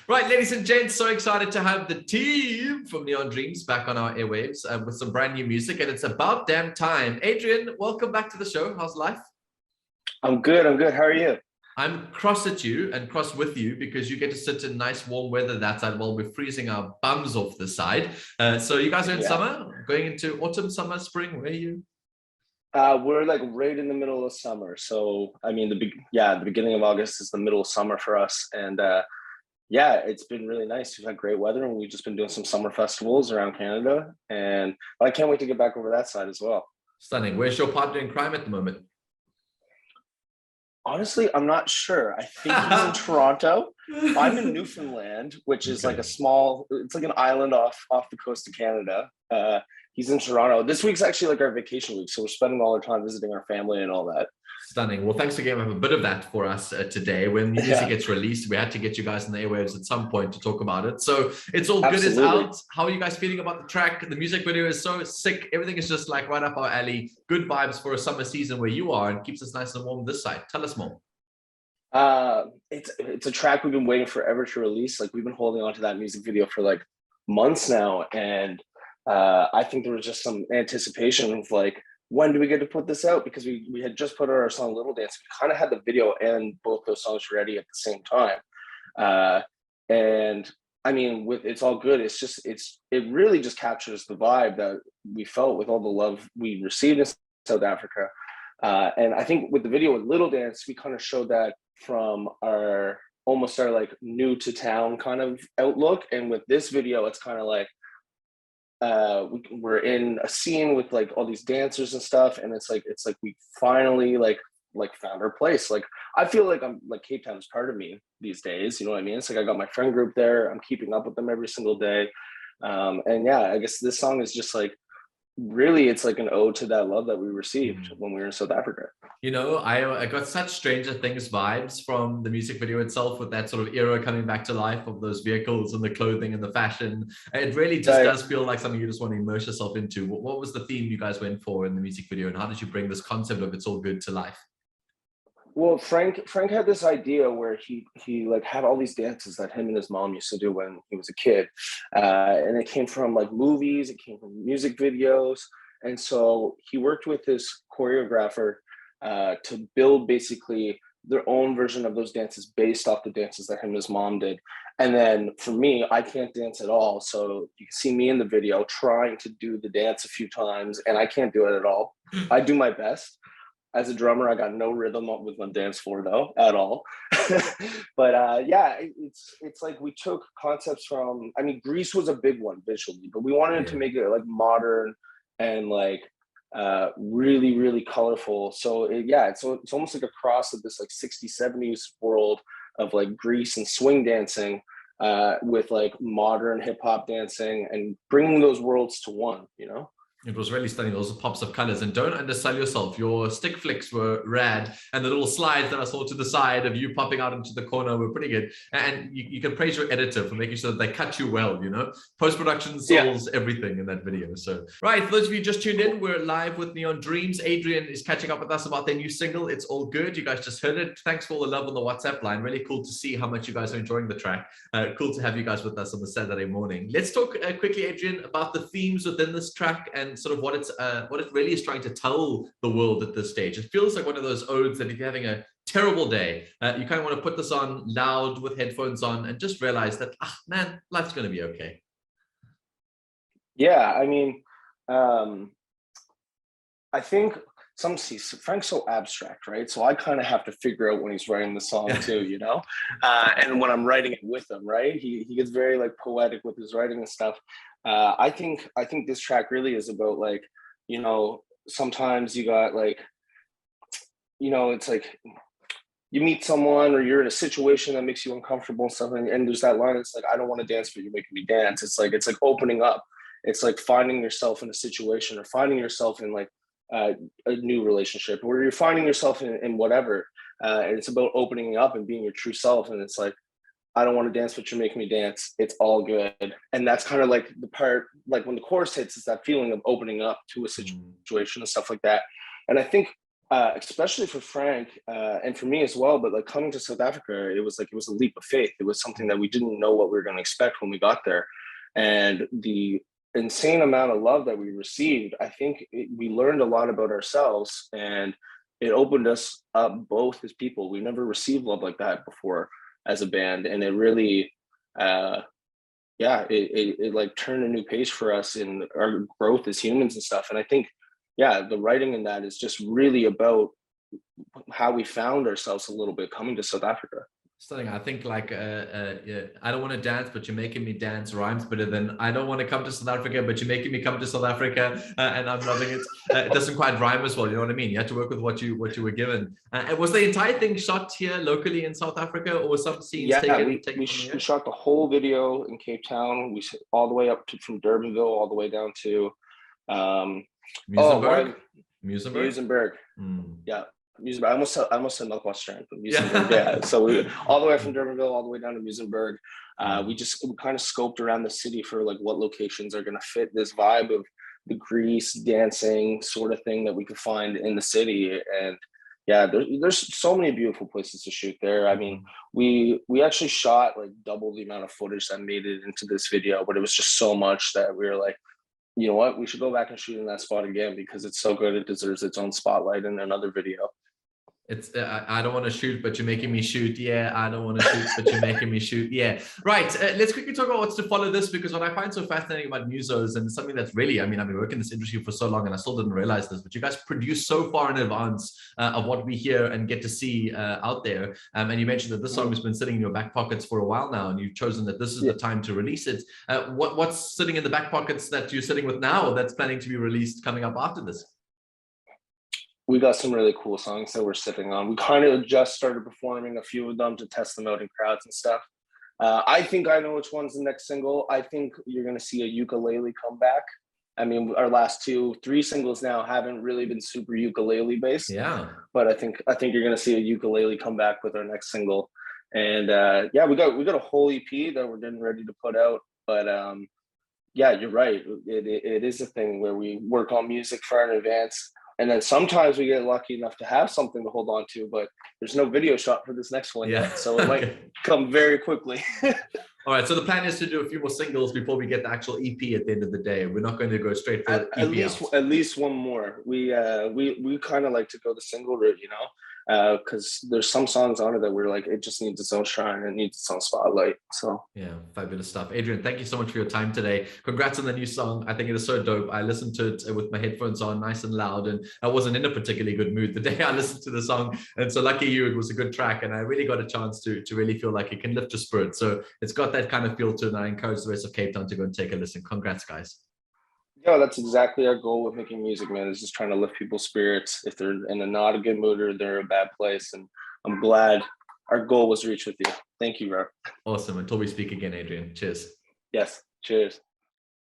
Right, ladies and gents, so excited to have the team from Neon Dreams back on our airwaves with some brand new music, and it's about damn time. Adrian, welcome back to the show. How's life? I'm good. How are you? I'm cross at you and cross with you because you get to sit in nice warm weather that side while we're freezing our bums off the side. So you guys are in summer, going into autumn, summer, spring. Where are you? We're like right in the middle of summer. So I mean, the beginning of August is the middle of summer for us, and it's been really nice. We've had great weather, and we've just been doing some summer festivals around Canada, and I can't wait to get back over that side as well. Stunning. Where's your partner in crime at the moment? Honestly, I'm not sure. I think he's in Toronto. I'm in Newfoundland, which is like it's like an island off the coast of Canada. He's in Toronto. This week's actually like our vacation week, so we're spending all our time visiting our family and all that. Stunning. Well, thanks again. We have a bit of that for us today. When the music gets released, we had to get you guys in the airwaves at some point to talk about it. So it's all good. It's out. How are you guys feeling about the track? The music video is so sick. Everything is just like right up our alley. Good vibes for a summer season where you are, and keeps us nice and warm this side. Tell us more. It's a track we've been waiting forever to release. Like, we've been holding on to that music video for like months now, and I think there was just some anticipation of like, when do we get to put this out? Because we had just put out our song Little Dance. We kind of had the video and both those songs ready at the same time. And I mean, it's all good. It really just captures the vibe that we felt with all the love we received in South Africa. And I think with the video with Little Dance, we kind of showed that from our like new to town kind of outlook. And with this video, it's kind of like, we're in a scene with like all these dancers and stuff, and it's like we finally like found our place. Like, I feel like I'm like Cape Town is part of me these days, you know what I mean? It's like I got my friend group there, I'm keeping up with them every single day, and yeah, I guess this song is just like, really, it's like an ode to that love that we received when we were in South Africa. You know, I got such Stranger Things vibes from the music video itself, with that sort of era coming back to life of those vehicles and the clothing and the fashion. It really just does feel like something you just want to immerse yourself into. What was the theme you guys went for in the music video, and how did you bring this concept of It's All Good to life? Well, Frank had this idea where he like had all these dances that him and his mom used to do when he was a kid, and it came from like movies, it came from music videos, and so he worked with this choreographer to build basically their own version of those dances based off the dances that him and his mom did. And then for me, I can't dance at all, so you can see me in the video trying to do the dance a few times, and I can't do it at all. I do my best. As a drummer, I got no rhythm with my dance floor though, at all. But it's like we took concepts from, I mean, Grease was a big one visually, but we wanted to make it like modern and like really, really colorful. So it's almost like a cross of this like 60s, 70s world of like Grease and swing dancing with like modern hip hop dancing, and bringing those worlds to one, you know? It was really stunning. Those pops of colors, and don't undersell yourself. Your stick flicks were rad, and the little slides that I saw to the side of you popping out into the corner were pretty good. And you can praise your editor for making sure that they cut you well, you know. Post-production solves everything in that video. So, right, for those of you just tuned in, we're live with Neon Dreams. Adrian is catching up with us about their new single, It's All Good. You guys just heard it. Thanks for all the love on the WhatsApp line. Really cool to see how much you guys are enjoying the track. Cool to have you guys with us on the Saturday morning. Let's talk quickly, Adrian, about the themes within this track and sort of what it really is trying to tell the world at this stage. It feels like one of those odes that if you're having a terrible day, you kind of want to put this on loud with headphones on and just realize that, man, life's going to be okay. Yeah, I mean, I think Frank's so abstract, right? So I kind of have to figure out when he's writing the song too, you know? And when I'm writing it with him, right? He gets very like poetic with his writing and stuff. I think this track really is about like, you know, sometimes you got like, you know, it's like you meet someone or you're in a situation that makes you uncomfortable and stuff, and there's that line, it's like, I don't want to dance, but you're making me dance. It's like opening up. It's like finding yourself in a situation, or finding yourself in like a new relationship, or you're finding yourself in whatever. And it's about opening up and being your true self. And it's like, I don't want to dance, but you're making me dance. It's all good. And that's kind of like the part, like when the chorus hits, is that feeling of opening up to a situation and stuff like that. And I think especially for Frank and for me as well. But like coming to South Africa, it was a leap of faith. It was something that we didn't know what we were going to expect when we got there, and the insane amount of love that we received. I think we learned a lot about ourselves, and it opened us up both as people. We never received love like that before as a band, and it really. It like turned a new page for us in our growth as humans and stuff. And I think, the writing in that is just really about how we found ourselves a little bit coming to South Africa. Stunning. I think like I don't want to dance, but you're making me dance rhymes better than I don't want to come to South Africa, but you're making me come to South Africa, and I'm loving it. It doesn't quite rhyme as well. You know what I mean? You had to work with what you were given. And was the entire thing shot here locally in South Africa, or was some scenes taken? We shot the whole video in Cape Town. We all the way up from Durbanville, all the way down to Muizenberg. Yeah. I almost said Northwestern, but Muizenberg. Yeah. So we all the way from Durbanville all the way down to Muizenberg. We kind of scoped around the city for like what locations are going to fit this vibe of the Grease dancing sort of thing that we could find in the city. And there's so many beautiful places to shoot there. I mean, we actually shot like double the amount of footage that made it into this video, but it was just so much that we were like, you know what, we should go back and shoot in that spot again because it's so good. It deserves its own spotlight in another video. It's I don't want to shoot, but you're making me shoot. Yeah, I don't want to shoot, but you're making me shoot. Yeah, right. Let's quickly talk about what's to follow this, because what I find so fascinating about musos, and something that's really, I mean, I've been working in this industry for so long and I still didn't realize this, but you guys produce so far in advance of what we hear and get to see out there. And you mentioned that this song has been sitting in your back pockets for a while now, and you've chosen that this is the time to release it. What's sitting in the back pockets that you're sitting with now that's planning to be released coming up after this? We got some really cool songs that we're sitting on. We kind of just started performing a few of them to test them out in crowds and stuff. I think I know which one's the next single. I think you're going to see a ukulele come back. I mean, our last 3 singles now haven't really been super ukulele based. Yeah. But I think you're going to see a ukulele come back with our next single. And we got a whole EP that we're getting ready to put out. But you're right. It is a thing where we work on music far in advance. And then sometimes we get lucky enough to have something to hold on to, but there's no video shot for this next one yet. So it might come very quickly. All right. So the plan is to do a few more singles before we get the actual EP at the end of the day. We're not going to go straight for EP. At least one more. We kind of like to go the single route, you know, because there's some songs on it that we're like, it just needs its own shrine, it needs its own spotlight. So yeah, fabulous stuff. Adrian, thank you so much for your time today. Congrats on the new song. I think it is so dope. I listened to it with my headphones on, nice and loud, and I wasn't in a particularly good mood the day I listened to the song. And so lucky you, it was a good track, and I really got a chance to really feel like it can lift your spirit. So it's got that kind of feel to it, and I encourage the rest of Cape Town to go and take a listen. Congrats, guys. Yeah, that's exactly our goal with making music, man, is just trying to lift people's spirits if they're in a not a good mood or they're in a bad place. And I'm glad our goal was reached with you. Thank you, bro. Awesome. Until we speak again, Adrian. Cheers. Yes. Cheers.